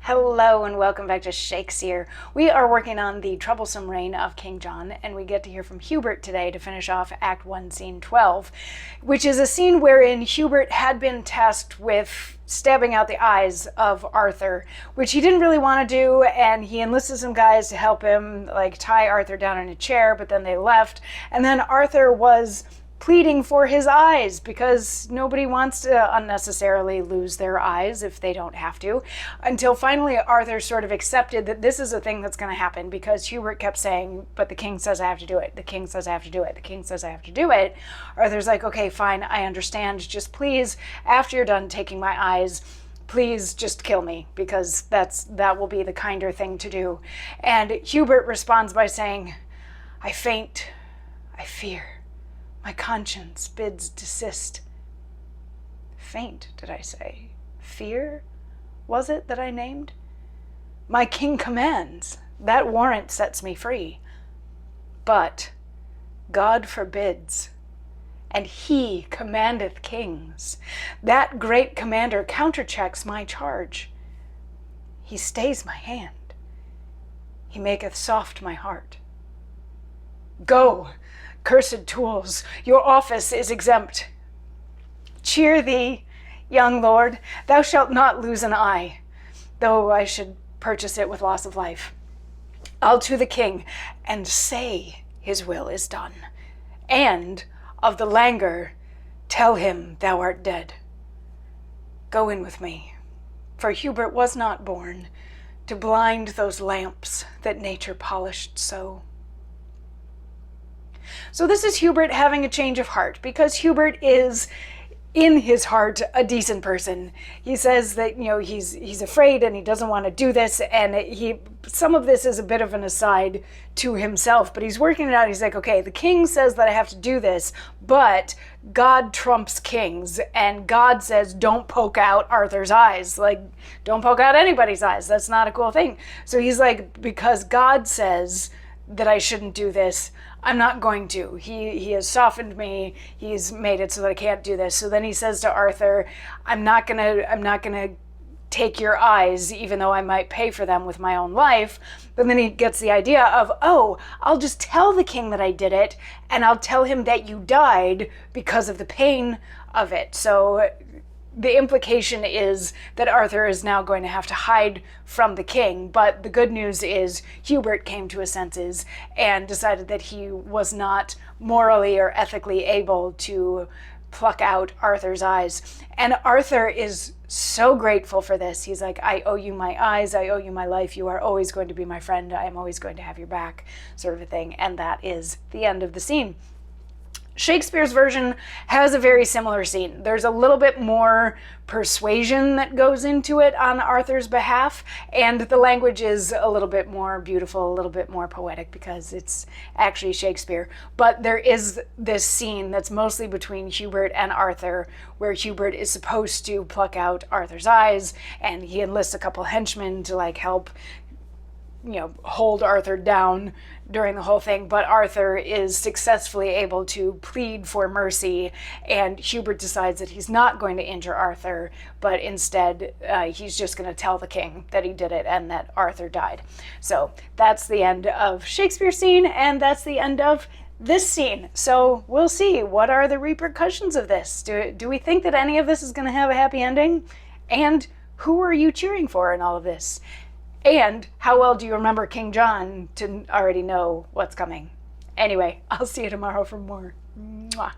Hello and welcome back to Shakesyear. We are working on the troublesome reign of King John, and we get to hear from Hubert today to finish off Act 1, Scene 12, which is a scene wherein Hubert had been tasked with stabbing out the eyes of Arthur, which he didn't really want to do, and he enlisted some guys to help him, like, tie Arthur down in a chair, but then they left, and then Arthur was pleading for his eyes because nobody wants to unnecessarily lose their eyes if they don't have to, until finally Arthur sort of accepted that this is a thing that's going to happen because Hubert kept saying, but the king says I have to do it, the king says I have to do it, the king says I have to do it. Arthur's like, okay, fine, I understand, just please, after you're done taking my eyes, please just kill me, because that will be the kinder thing to do. And Hubert responds by saying, I faint, I fear. My conscience bids desist. Faint, did I say? Fear? Was it that I named? My king commands. That warrant sets me free. But God forbids, and he commandeth kings. That great commander counterchecks my charge. He stays my hand. He maketh soft my heart. Go! Cursed tools, your office is exempt. Cheer thee, young lord, thou shalt not lose an eye, though I should purchase it with loss of life. I'll to the king, and say his will is done, and of the languor tell him thou art dead. Go in with me, for Hubert was not born to blind those lamps that nature polished so. So this is Hubert having a change of heart, because Hubert is, in his heart, a decent person. He says that, he's afraid and he doesn't want to do this, and some of this is a bit of an aside to himself, but he's working it out. He's like, okay, the king says that I have to do this, but God trumps kings, and God says don't poke out Arthur's eyes. Like, don't poke out anybody's eyes. That's not a cool thing. So he's like, because God says that I shouldn't do this, I'm not going to. He has softened me. He's made it so that I can't do this. So then he says to Arthur, I'm not gonna take your eyes, even though I might pay for them with my own life. But then he gets the idea of, oh, I'll just tell the king that I did it, and I'll tell him that you died because of the pain of it. So the implication is that Arthur is now going to have to hide from the king, but the good news is Hubert came to his senses and decided that he was not morally or ethically able to pluck out Arthur's eyes. And Arthur is so grateful for this. He's like, I owe you my eyes, I owe you my life, you are always going to be my friend, I am always going to have your back, sort of a thing. And that is the end of the scene. Shakespeare's version has a very similar scene. There's a little bit more persuasion that goes into it on Arthur's behalf, and the language is a little bit more beautiful, a little bit more poetic, because it's actually Shakespeare. But there is this scene that's mostly between Hubert and Arthur, where Hubert is supposed to pluck out Arthur's eyes, and he enlists a couple henchmen to help hold Arthur down during the whole thing, but Arthur is successfully able to plead for mercy, and Hubert decides that he's not going to injure Arthur, but instead he's just going to tell the king that he did it and that Arthur died. So that's the end of Shakespeare's scene, and that's the end of this scene. So we'll see. What are the repercussions of this? Do we think that any of this is going to have a happy ending? And who are you cheering for in all of this? And how well do you remember King John to already know what's coming? Anyway, I'll see you tomorrow for more. Mwah.